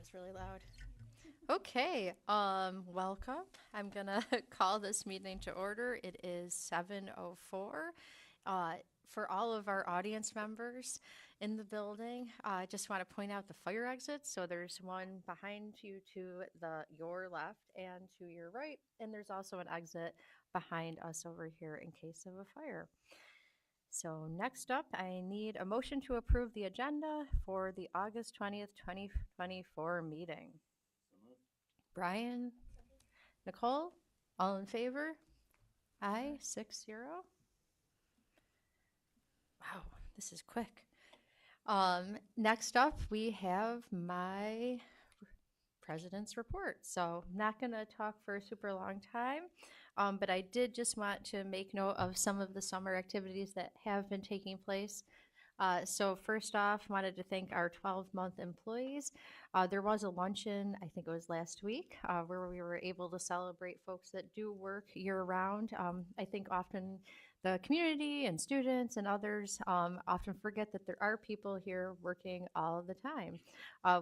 was really loud. Okay, welcome. I'm gonna call this meeting to order. It is 7:04. For all of our audience members in the building, I just want to point out the fire exits. So there's one behind you to your left and to your right, and there's also an exit behind us over here in case of a fire. So next up, I need a motion to approve the agenda for the August 20th, 2024 meeting. Brian, Nicole, all in favor? Aye, 6-0. Wow, this is quick. Next up, we have my president's report. So I'm not going to talk for a super long time, but I did just want to make note of some of the summer activities that have been taking place. So first off, wanted to thank our 12-month employees. There was a luncheon, I think it was last week, where we were able to celebrate folks that do work year-round. I think often the community and students and others often forget that there are people here working all the time,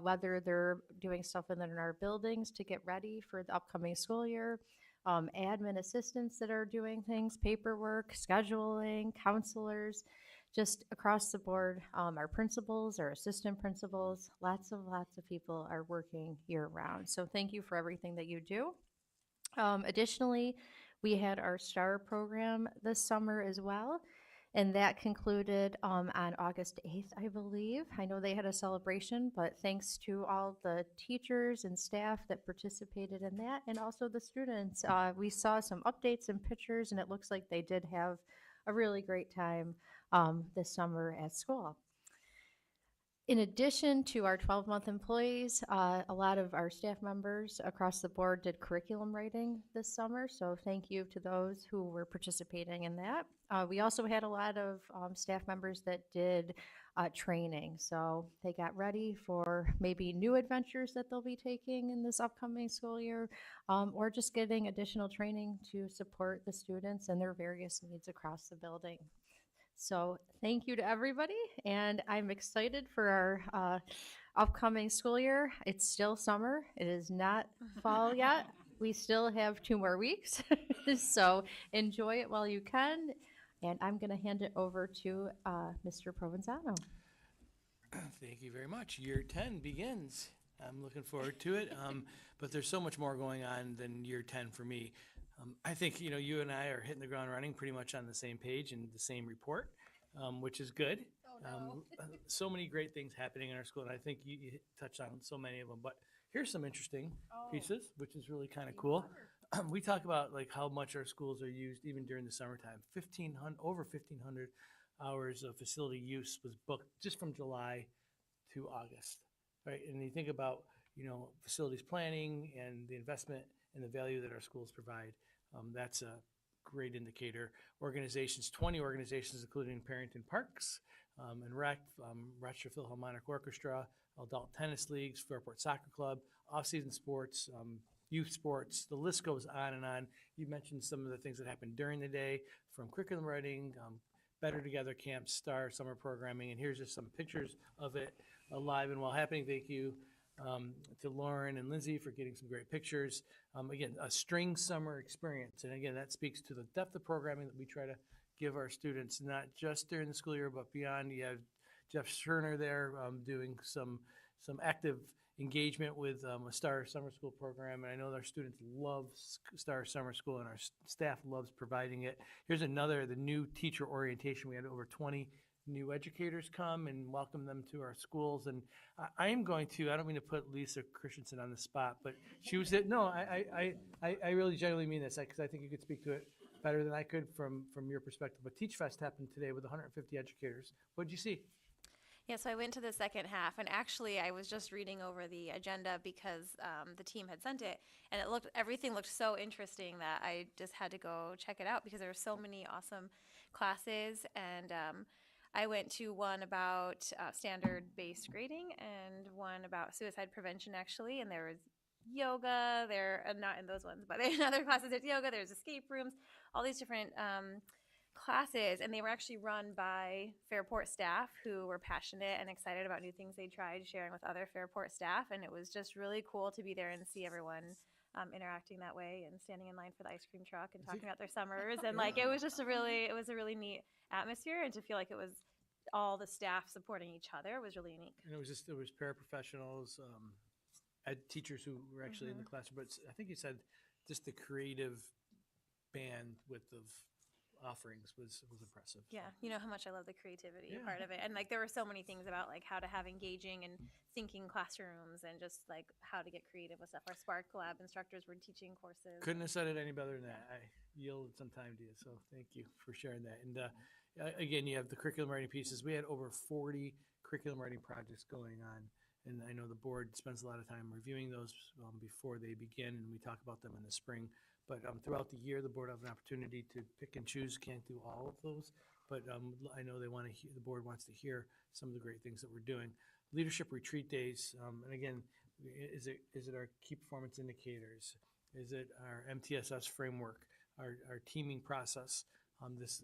whether they're doing stuff in our buildings to get ready for the upcoming school year, admin assistants that are doing things, paperwork, scheduling, counselors, just across the board. Our principals, our assistant principals, lots of people are working year round. So thank you for everything that you do. Additionally, we had our STAR program this summer as well. And that concluded on August 8th, I believe. I know they had a celebration, but thanks to all the teachers and staff that participated in that, and also the students. We saw some updates and pictures, and it looks like they did have a really great time this summer at school. In addition to our 12-month employees, a lot of our staff members across the board did curriculum writing this summer, so thank you to those who were participating in that. We also had a lot of staff members that did training, so they got ready for maybe new adventures that they'll be taking in this upcoming school year, or just getting additional training to support the students and their various needs across the building. So thank you to everybody, and I'm excited for our upcoming school year. It's still summer. It is not fall yet. We still have 2 more weeks, so enjoy it while you can. And I'm going to hand it over to Mr. Provenzano. Thank you very much. Year 10 begins. I'm looking forward to it, but there's so much more going on than year 10 for me. I think, you and I are hitting the ground running pretty much on the same page and the same report, which is good. Oh, no. So many great things happening in our school, and I think you touched on so many of them. But here's some interesting pieces, which is really kind of cool. We talk about like how much our schools are used even during the summertime. Over 1,500 hours of facility use was booked just from July to August. Right, and you think about facilities planning and the investment and the value that our schools provide. That's a great indicator. 20 organizations, including Parrington Parks and Rec, Rochester Philharmonic Orchestra, adult tennis leagues, Fairport Soccer Club, off-season sports, youth sports. The list goes on and on. You mentioned some of the things that happened during the day, from curriculum writing, Better Together Camp, STAR, summer programming, and here's just some pictures of it alive and while happening. Thank you to Lauren and Lindsay for getting some great pictures. Again, a string summer experience, and again, that speaks to the depth of programming that we try to give our students, not just during the school year, but beyond. You have Jeff Scherner there doing some active engagement with a STAR Summer School program, and I know our students love STAR Summer School, and our staff loves providing it. Here's the new teacher orientation. We had over 20 new educators come and welcome them to our schools, and I don't mean to put Lisa Christensen on the spot, but she was no, I really genuinely mean this, because I think you could speak to it better than I could from your perspective. But Teach Fest happened today with 150 educators. What did you see? Yeah, so I went to the second half, and actually I was just reading over the agenda because the team had sent it, and everything looked so interesting that I just had to go check it out because there were so many awesome classes. And I went to one about standard-based grading and one about suicide prevention, actually, and there was yoga there, not in those ones, but in other classes there's yoga, there's escape rooms, all these different classes, and they were actually run by Fairport staff who were passionate and excited about new things they tried, sharing with other Fairport staff, and it was just really cool to be there and see everyone interacting that way and standing in line for the ice cream truck and talking about their summers, and like it was just it was a really neat atmosphere, and to feel like it was all the staff supporting each other was really unique. And it was paraprofessionals, teachers who were actually in the classroom. But I think you said just the creative bandwidth of offerings was impressive. Yeah, you know how much I love the creativity Yeah. part of it, and like there were so many things about like how to have engaging and thinking classrooms, and just like how to get creative with stuff. Our Spark Lab instructors were teaching courses. Couldn't have said it any better than that. I yielded some time to you, so thank you for sharing that. And again, you have the curriculum writing pieces. We had over 40 curriculum writing projects going on, and I know the board spends a lot of time reviewing those before they begin, and we talk about them in the spring. But throughout the year, the board has an opportunity to pick and choose. Can't do all of those, but I know they want to. The board wants to hear some of the great things that we're doing. Leadership retreat days, and again, is it our key performance indicators? Is it our MTSS framework, our teaming process, this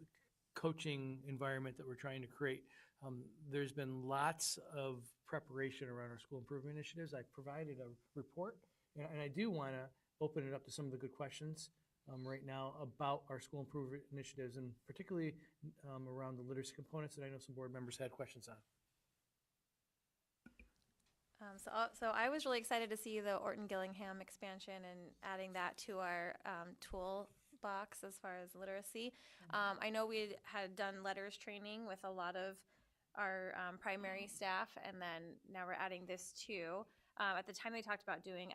coaching environment that we're trying to create? There's been lots of preparation around our school improvement initiatives. I provided a report, and I do want to open it up to some of the good questions right now about our school improvement initiatives, and particularly around the literacy components that I know some board members had questions on. So I was really excited to see the Orton Gillingham expansion and adding that to our toolbox as far as literacy. I know we had done letters training with a lot of our primary staff, and then now we're adding this too. At the time, they talked about doing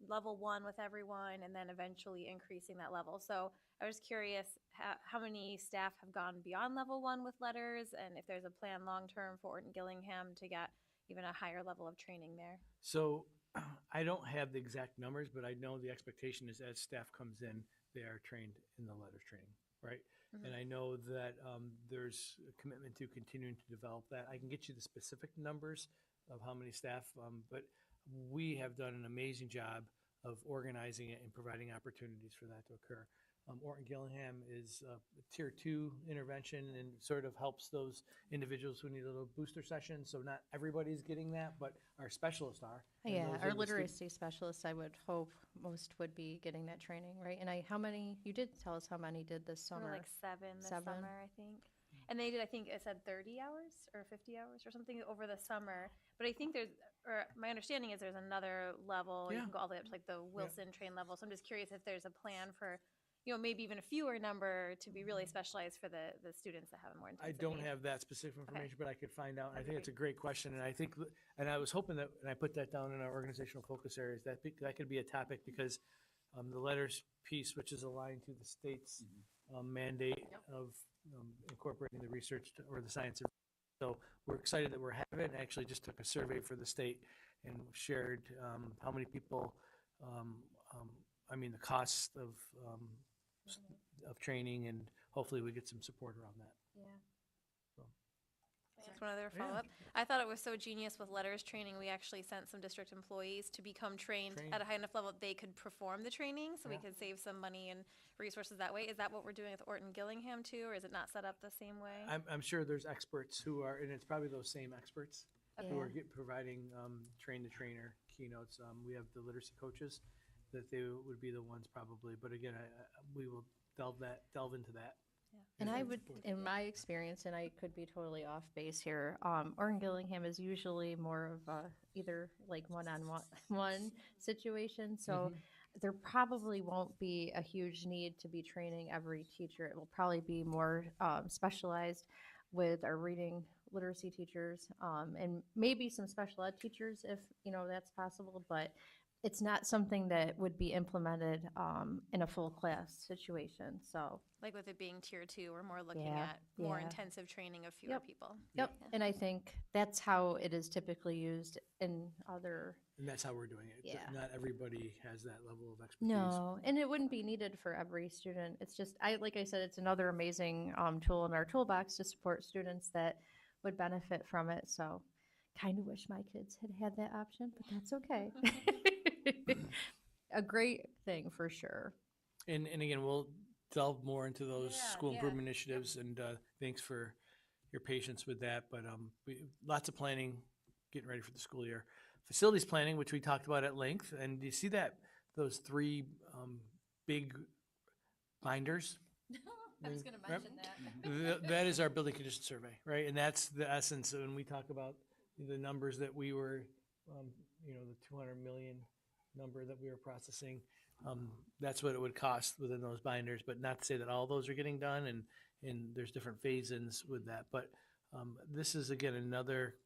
level 1 with everyone, and then eventually increasing that level. So I was curious how many staff have gone beyond level 1 with letters, and if there's a plan long term for Orton Gillingham to get even a higher level of training there. So I don't have the exact numbers, but I know the expectation is as staff comes in, they are trained in the letters training, right? Mm-hmm. And I know that there's a commitment to continuing to develop that. I can get you the specific numbers of how many staff, but we have done an amazing job of organizing it and providing opportunities for that to occur. Orton Gillingham is a tier 2 intervention and sort of helps those individuals who need a little booster session. So not everybody's getting that, but our specialists are. Yeah, our literacy specialists, I would hope most would be getting that training, right? And how many, you did tell us how many did this summer. Like 7 this summer, I think. And they did, I think it said 30 hours or 50 hours or something over the summer. But I think my understanding is there's another level. Yeah. You can go all the way up to like the Wilson train level. So I'm just curious if there's a plan for, maybe even a fewer number to be really specialized for the students that have more intensive I don't needs. have that specific information, but I could find out. I think great. it's a great question, and I was hoping that, and I put that down in our organizational focus areas, that could be a topic, because the letters piece, which is aligned to the state's mandate of incorporating the research or the science. So we're excited that we're having it. Actually just took a survey for the state and shared how many people, the cost of training, and hopefully we get some support around that. Yeah. So. Just one other follow-up. I thought it was so genius with letters training. We actually sent some district employees to become trained at a high enough level they could perform the training, so we could save some money and resources that way. Is that what we're doing with Orton Gillingham too, or is it not set up the same way? I'm sure there's experts who are, and it's probably those same experts who are providing train-the-trainer keynotes. We have the literacy coaches that they would be the ones probably, but again, we will delve into that. Yeah. And I would, in my experience, and I could be totally off base here, Orton Gillingham is usually more of either like one-on-one situation. So there probably won't be a huge need to be training every teacher. It will probably be more specialized with our reading literacy teachers, and maybe some special ed teachers if that's possible, but it's not something that would be implemented in a full class situation. So like with it being tier 2, we're more looking at more intensive training of fewer people. Yep. Yeah. And I think that's how it is typically used in other. And that's how we're doing it. Yeah. Not everybody has that level of expertise. No, and it wouldn't be needed for every student. It's just, like I said, it's another amazing tool in our toolbox to support students that would benefit from it. So kind of wish my kids had had that option, but that's okay. A great thing for sure. And again, we'll delve more into those Yeah, school yeah. improvement initiatives, and thanks for your patience with that. But lots of planning, getting ready for the school year. Facilities planning, which we talked about at length, and you see that those three big binders. I was going to Yep. mention that. That is our building condition survey, right? And that's the essence when we talk about the numbers that we were, the 200 million number that we were processing. That's what it would cost within those binders, but not to say that all those are getting done, and there's different phase-ins with that. But this is, again, another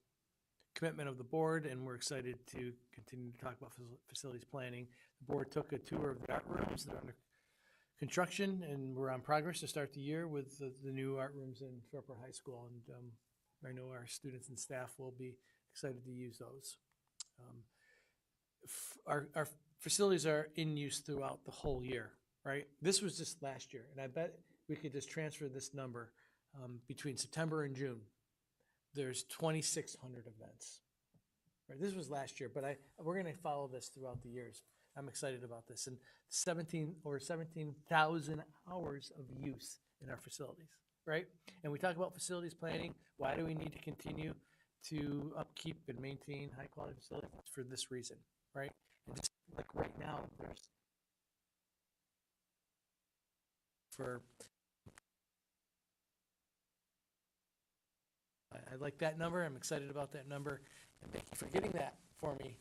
commitment of the board, and we're excited to continue to talk about facilities planning. The board took a tour of the art rooms. They're under construction, and we're on progress to start the year with the new art rooms in Fairport High School. And I know our students and staff will be excited to use those. Our facilities are in use throughout the whole year, right? This was just last year, and I bet we could just transfer this number between September and June. There's 2,600 events. Right, this was last year, but we're going to follow this throughout the years. I'm excited about this, and 17,000 hours of use in our facilities, right? And we talk about facilities planning. Why do we need to continue to upkeep and maintain high quality facilities? It's for this reason, right? And just like right now, I like that number. I'm excited about that number, and thank you for getting that for me,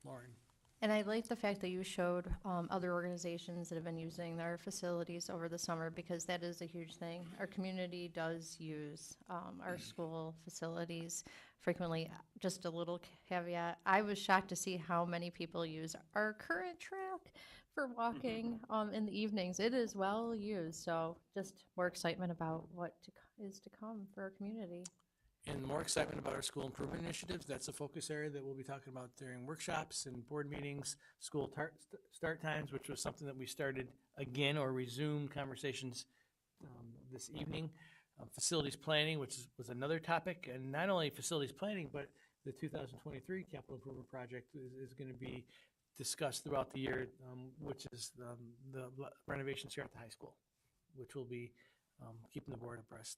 Lauren. And I like the fact that you showed other organizations that have been using their facilities over the summer, because that is a huge thing. Our community does use our school facilities frequently. Just a little caveat, I was shocked to see how many people use our current track for walking in the evenings. It is well used, so just more excitement about what is to come for our community. And more excitement about our school improvement initiatives. That's a focus area that we'll be talking about during workshops and board meetings, school start times, which was something that we started again or resumed conversations this evening. Facilities planning, which was another topic, and not only facilities planning, but the 2023 capital improvement project is going to be discussed throughout the year, which is the renovations here at the high school, which will be keeping the board abreast.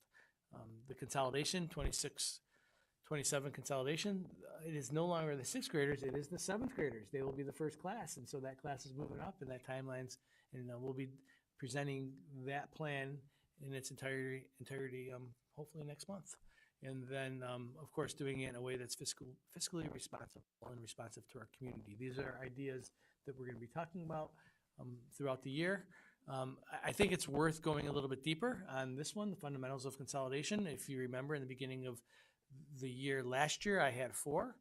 The consolidation, 27 consolidation, it is no longer the sixth graders, it is the seventh graders. They will be the first class, and so that class is moving up, and that timeline's, and we'll be presenting that plan in its entirety hopefully next month. And then, of course, doing it in a way that's fiscally responsible and responsive to our community. These are ideas that we're going to be talking about throughout the year. I think it's worth going a little bit deeper on this one, the fundamentals of consolidation. If you remember, in the beginning of the year last year, I had 4,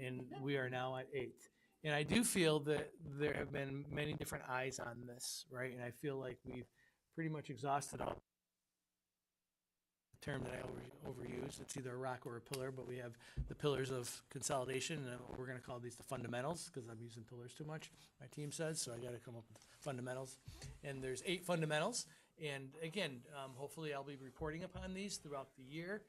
and we are now at 8. And I do feel that there have been many different eyes on this, right? And I feel like we've pretty much exhausted all term that I overuse. It's either a rock or a pillar, but we have the pillars of consolidation, and we're going to call these the fundamentals because I'm using pillars too much, my team says, so I got to come up with fundamentals. And there's 8 fundamentals, and again, hopefully I'll be reporting upon these throughout the year,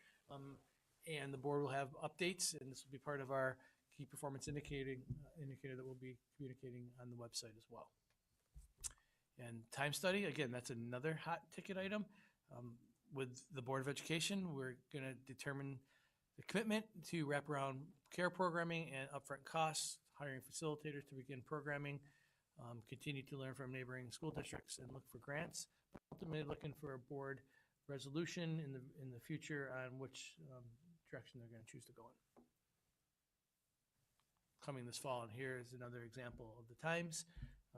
and the board will have updates, and this will be part of our key performance indicator that we'll be communicating on the website as well. And time study, again, that's another hot ticket item. With the Board of Education, we're going to determine the commitment to wraparound care programming and upfront costs, hiring facilitators to begin programming, continue to learn from neighboring school districts, and look for grants. But ultimately, looking for a board resolution in the future on which direction they're going to choose to go in. Coming this fall, and here is another example of the times,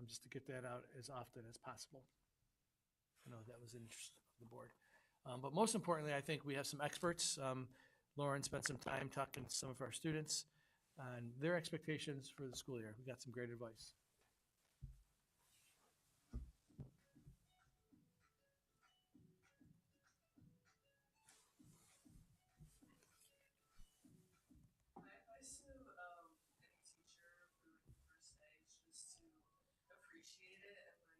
just to get that out as often as possible. I know that was in interest of the board. But most importantly, I think we have some experts. Lauren spent some time talking to some of our students on their expectations for the school year. We got some great advice. I assume any teacher would first say just to appreciate it and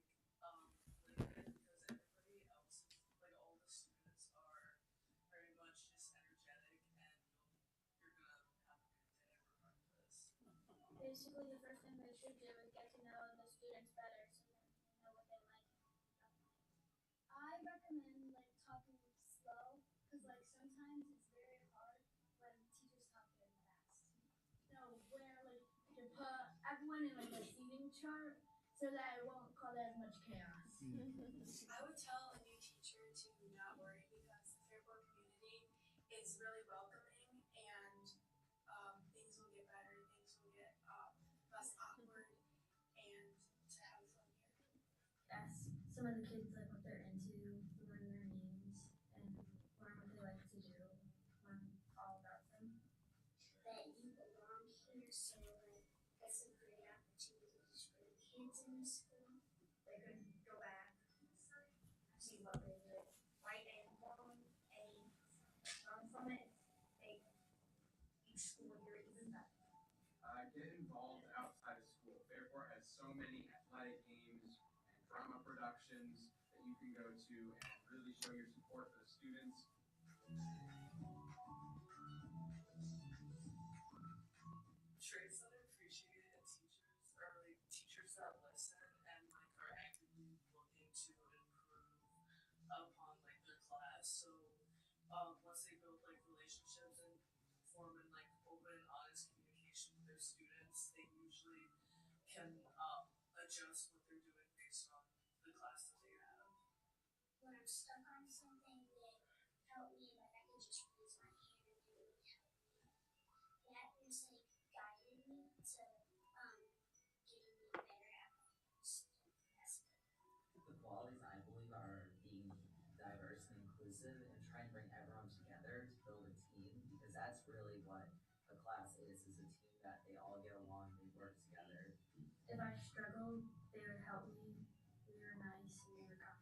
live it, because everybody else, like all the students, are very much just energetic, and you're gonna have a good day regardless. Basically, the first thing they should do is get to know the students better so then they know what they like one in like a seating chart so that it won't cause as much chaos. I would tell a new teacher to not worry because the Fairport community is really welcoming and things will get better, things will get less awkward, and to have fun here. Ask some of the kids like what they're into, learn their names, and learn what they like to do, learn all about them. That you belong here, so like that's some great opportunities for the kids in the school. They could go back, see what they did right, and learn from it, make each school year even better. Get involved outside of school. Fairport has so many athletic games and drama productions that you can go to and really show your support for the students. Traits that I appreciate in teachers are like teachers that listen and like are actively looking to improve upon like their class. So once they build like relationships and form in like open, honest communication with their students, they usually can adjust what they're doing based on the class that they have. When I'm stuck on something, they help me. Like I can just raise my hand and they really help me. That is like guided me to getting me better at the qualities I believe are being diverse and inclusive and trying to bring everyone together to build a team, because that's really what a class is a team that they all get along, they work together. If I struggled, they would help me. They were nice and they were kind.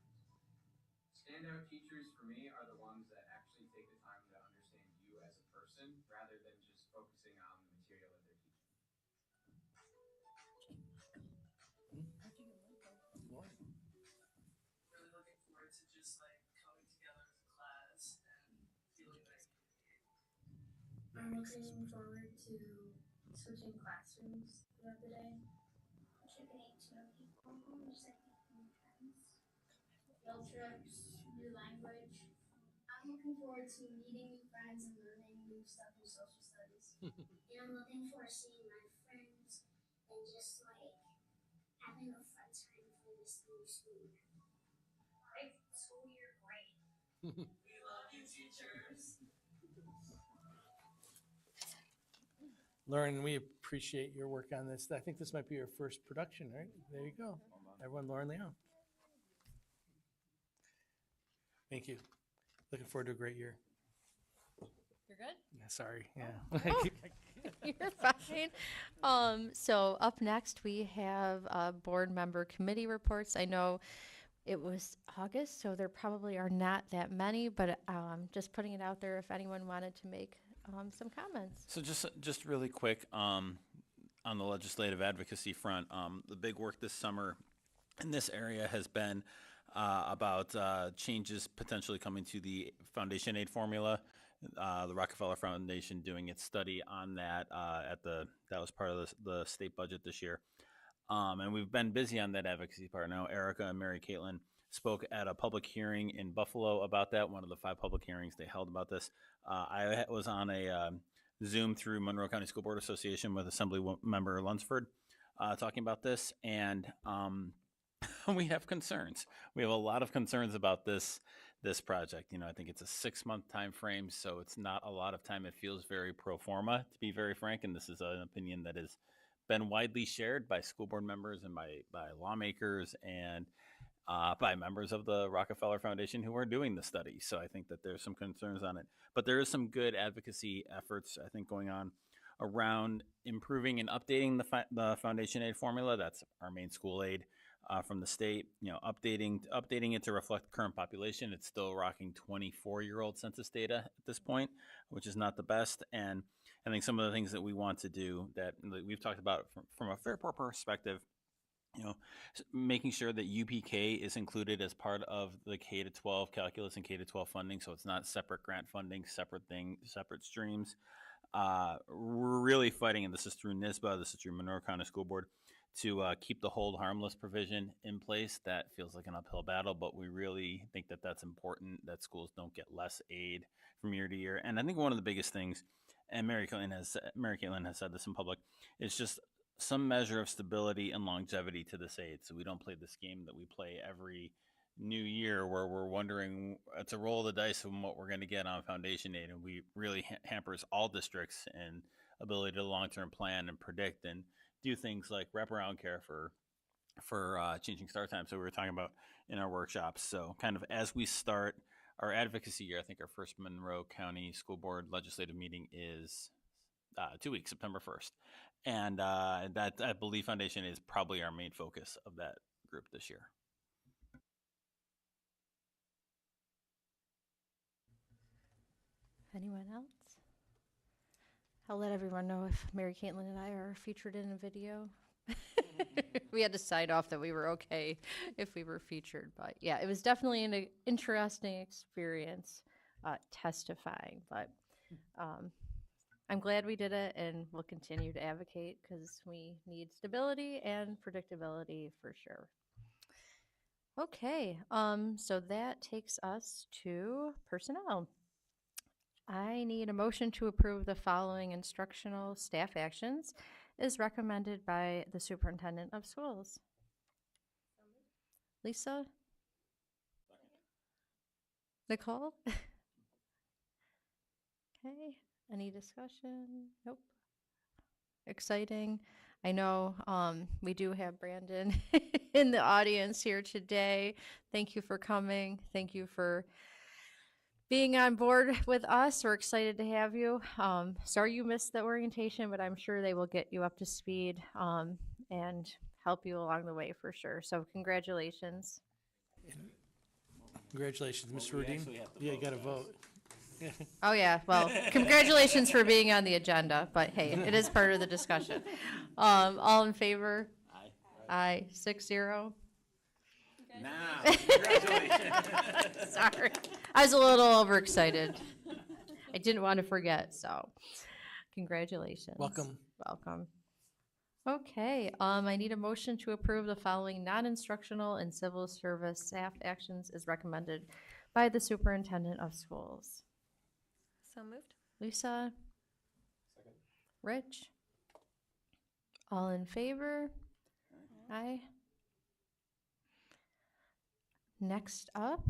Standout teachers for me are the ones that actually take the time to understand you as a person rather than just focusing on the material that they're teaching. Really looking forward to just like coming together as a class and feeling like community. I'm looking forward to switching classrooms throughout the day. getting to know people, just like making friends. Field trips, new language. I'm looking forward to meeting new friends and learning new stuff in social studies. And I'm looking forward to seeing my friends and just like having a fun time for this new school year. Great school year, great. We love you, teachers. Lauren, we appreciate your work on this. I think this might be your first production, right? There you go. Everyone, Lauren Leon. Thank you. Looking forward to a great year. You're good? Yeah, sorry. Yeah. Oh. You're fine. So up next we have board member committee reports. I know it was August, so there probably are not that many, but just putting it out there if anyone wanted to make some comments. So just really quick, on the legislative advocacy front, the big work this summer in this area has been about changes potentially coming to the foundation aid formula. The Rockefeller Foundation doing its study on that that was part of the state budget this year. And we've been busy on that advocacy part. Now, Erica and Mary Caitlin spoke at a public hearing in Buffalo about that, one of the 5 public hearings they held about this. I was on a Zoom through Monroe County School Board Association with Assembly Member Lunsford talking about this, and we have concerns. We have a lot of concerns about this project. You know, I think it's a 6-month time frame, so it's not a lot of time. It feels very pro forma, to be very frank, and this is an opinion that has been widely shared by school board members and by lawmakers and by members of the Rockefeller Foundation who are doing the study. So I think that there's some concerns on it, but there is some good advocacy efforts, I think, going on around improving and updating the foundation aid formula. That's our main school aid from the state. You know, updating it to reflect the current population. It's still rocking 24-year-old census data at this point, which is not the best. And I think some of the things that we want to do that we've talked about from a Fairport perspective, you know, making sure that UPK is included as part of the K-12 calculus and K-12 funding, so it's not separate grant funding, separate streams. We're really fighting, and this is through NISBA, this is through Monroe County School Board, to keep the hold harmless provision in place. That feels like an uphill battle, but we really think that that's important, that schools don't get less aid from year to year. And I think one of the biggest things, and Mary Caitlin has said this in public, is just some measure of stability and longevity to this aid. So we don't play this game that we play every new year where we're wondering, it's a roll of the dice of what we're going to get on foundation aid, and we really hampers all districts and ability to long-term plan and predict and do things like wraparound care for changing start time. So we were talking about in our workshops. So kind of as we start our advocacy year, I think our first Monroe County School Board legislative meeting is 2 weeks, September 1st. And that, I believe, foundation is probably our main focus of that group this year. Anyone else? I'll let everyone know if Mary Caitlin and I are featured in a video. We had to sign off that we were okay if we were featured, but yeah, it was definitely an interesting experience testifying, but I'm glad we did it, and we'll continue to advocate because we need stability and predictability for sure. Okay, so that takes us to personnel. I need a motion to approve the following instructional staff actions as recommended by the superintendent of schools. Lisa? Nicole? Okay, any discussion? Nope. Exciting. I know we do have Brandon in the audience here today. Thank you for coming. Thank you for being on board with us. We're excited to have you. Sorry you missed the orientation, but I'm sure they will get you up to speed and help you along the way for sure. So congratulations. Congratulations, Mr. Rudine. Yeah, you got to vote. Oh yeah, well, congratulations for being on the agenda, but hey, it is part of the discussion. All in favor? Aye. Aye, 6-0. Now, congratulations. Sorry, I was a little overexcited. I didn't want to forget, so congratulations. Welcome. Welcome. Okay, I need a motion to approve the following non-instructional and civil service staff actions as recommended by the superintendent of schools. So moved. Lisa? Second. Rich? All in favor? Aye. Next up,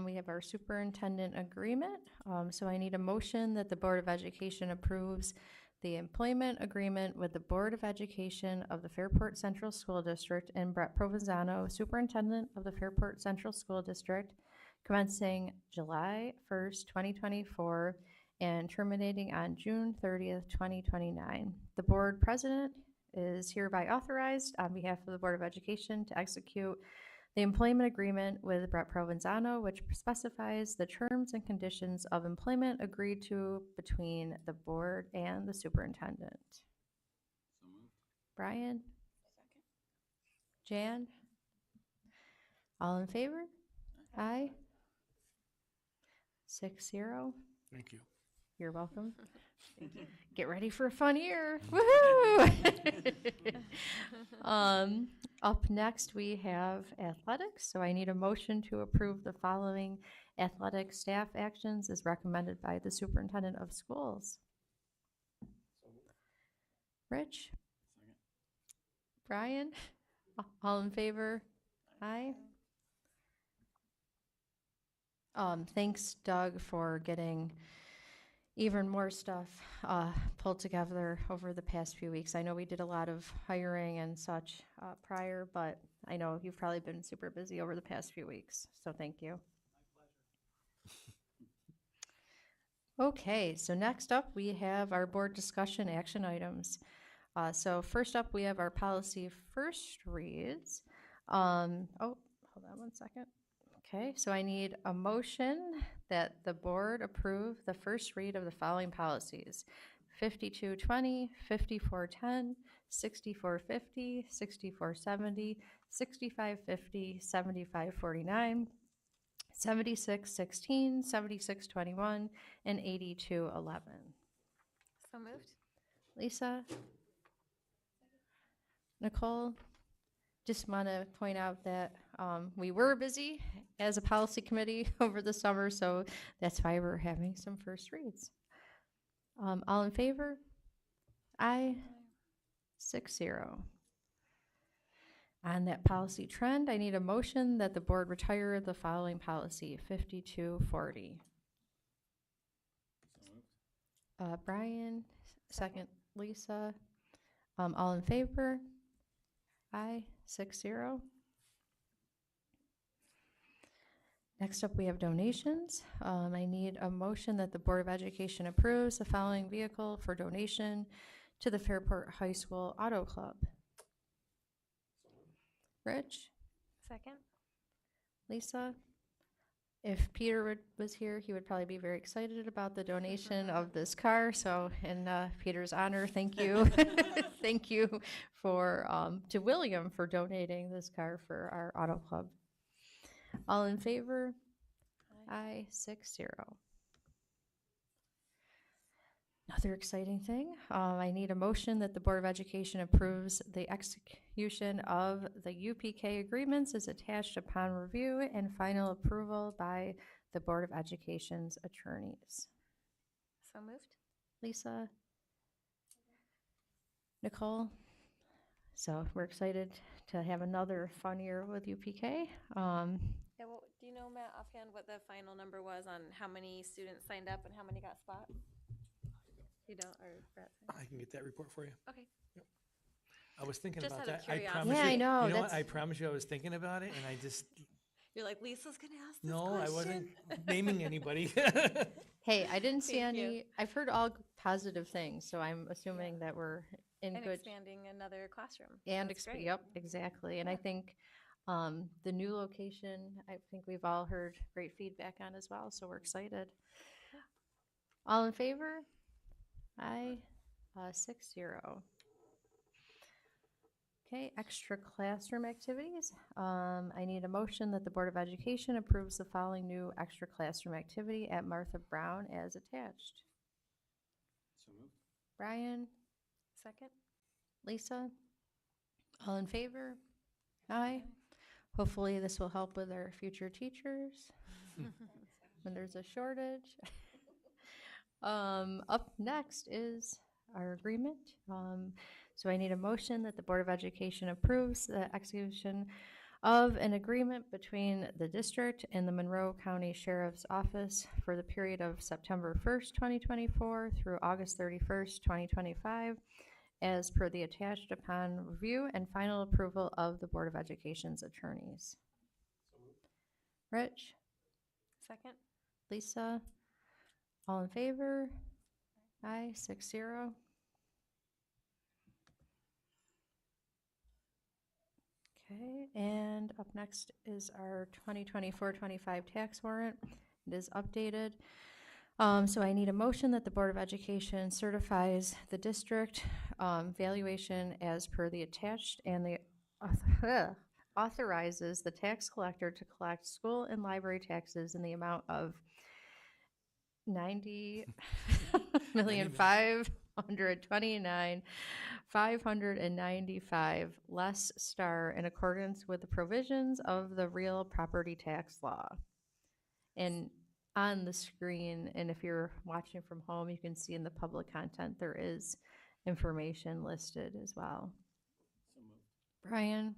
we have our superintendent agreement. So I need a motion that the Board of Education approves the employment agreement with the Board of Education of the Fairport Central School District and Brett Provenzano, Superintendent of the Fairport Central School District, commencing July 1st, 2024, and terminating on June 30th, 2029. The board president is hereby authorized on behalf of the Board of Education to execute the employment agreement with Brett Provenzano, which specifies the terms and conditions of employment agreed to between the board and the superintendent. So moved. Brian? Jan? All in favor? Aye. 6-0. Thank you. You're welcome. Get ready for a fun year. Woohoo! Up next, we have athletics. So I need a motion to approve the following athletic staff actions as recommended by the superintendent of schools. Rich? Second. Brian? All in favor? Aye. Thanks, Doug, for getting even more stuff pulled together over the past few weeks. I know we did a lot of hiring and such prior, but I know you've probably been super busy over the past few weeks, so thank you. Okay, so next up we have our board discussion action items. So first up we have our policy first reads. Oh, hold on one second. Okay, so I need a motion that the board approve the first read of the following policies: 5220, 5410, 6450, 6470, 6550, 7549, 7616, 7621, and 8211. So moved. Lisa? Nicole? Just want to point out that we were busy as a policy committee over the summer, so that's why we're having some first reads. All in favor? Aye. 6-0. On that policy trend, I need a motion that the board retire the following policy, 5240. Brian, second Lisa. All in favor? Aye, 6-0. Next up, we have donations. I need a motion that the Board of Education approves the following vehicle for donation to the Fairport High School Auto Club. Rich, Second? Lisa? If Peter was here, he would probably be very excited about the donation of this car. So in Peter's honor, thank you. Thank you to William for donating this car for our auto club. All in favor? Aye, 6-0. Another exciting thing, I need a motion that the Board of Education approves the execution of the UPK agreements as attached upon review and final approval by the Board of Education's attorneys. So moved? Lisa? Nicole? So we're excited to have another fun year with UPK. Yeah, well, do you know, Matt, offhand, what the final number was on how many students signed up and how many got spots? You don't, or Brett? I can get that report for you. Okay. I was thinking Just about out of that. I curiosity. promise Yeah, you. I know, You know what? that's- I promise you I was thinking about it and I just, You're like, Lisa's gonna ask this no, question. I wasn't naming anybody. Hey, I didn't see Thank you. any, I've heard all positive things, so I'm assuming that we're in And good. expanding another classroom. And, That's great. yep, exactly. And I think the new location, I think we've all heard great feedback on as well, so we're excited. All in favor? Aye, 6-0. Okay, extra classroom activities. I need a motion that the Board of Education approves the following new extra classroom activity at Martha Brown as attached. So moved. Brian, Second? Lisa? All in favor? Aye. Hopefully this will help with our future teachers when there's a shortage. Up next is our agreement. So I need a motion that the Board of Education approves the execution of an agreement between the district and the Monroe County Sheriff's Office for the period of September 1st, 2024 through August 31st, 2025, as per the attached upon review and final approval of the Board of Education's attorneys. Rich? Second? Lisa? All in favor? Aye, 6-0. Okay, and up next is our 2024-25 tax warrant. It is updated. So I need a motion that the Board of Education certifies the district valuation as per the attached and the authorizes the tax collector to collect school and library taxes in the amount of $90,529,595 less star in accordance with the provisions of the real property tax law. And on the screen, and if you're watching from home, you can see in the public content, there is information listed as well. So moved. Brian,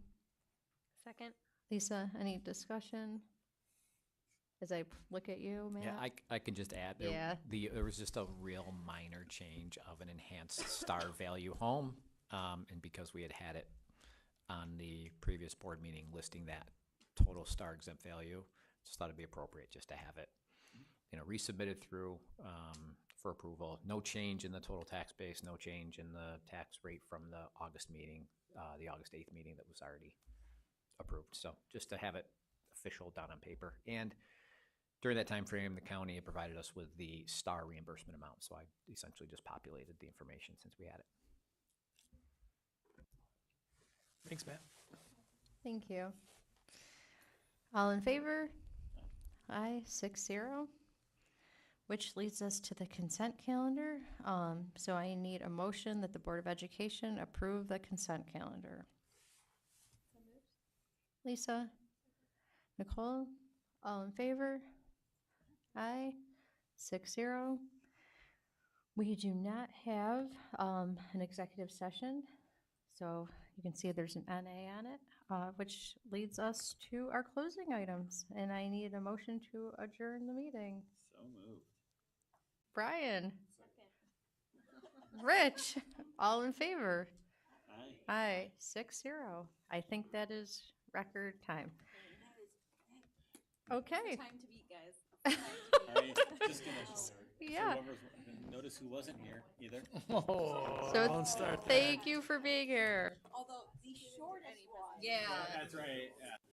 Second? Lisa, any discussion? As I look at you, Matt? Yeah, I can just add, Yeah. there was just a real minor change of an enhanced star value home. And because we had it on the previous board meeting listing that total star exempt value, just thought it'd be appropriate just to have it, resubmitted through for approval. No change in the total tax base, no change in the tax rate from the August meeting, the August 8th meeting that was already approved. So just to have it official down on paper. And during that time frame, the county had provided us with the star reimbursement amount. So I essentially just populated the information since we had it. Thanks, Matt. Thank you. All in favor? Aye, 6-0. Which leads us to the consent calendar. So I need a motion that the Board of Education approve the consent calendar. Lisa? Nicole? All in favor? Aye, 6-0. We do not have an executive session So you can see there's an NA on it, which leads us to our closing items. And I need a motion to adjourn the meeting. So moved. Brian. Rich, all in favor? Aye. Aye, 6-0. I think that is record time. Okay. Time to beat, guys. Just gonna. Yeah. Notice who wasn't here either. Oh, So don't start there. thank you for being here. Although the shortest one. Yeah. That's right. Yeah.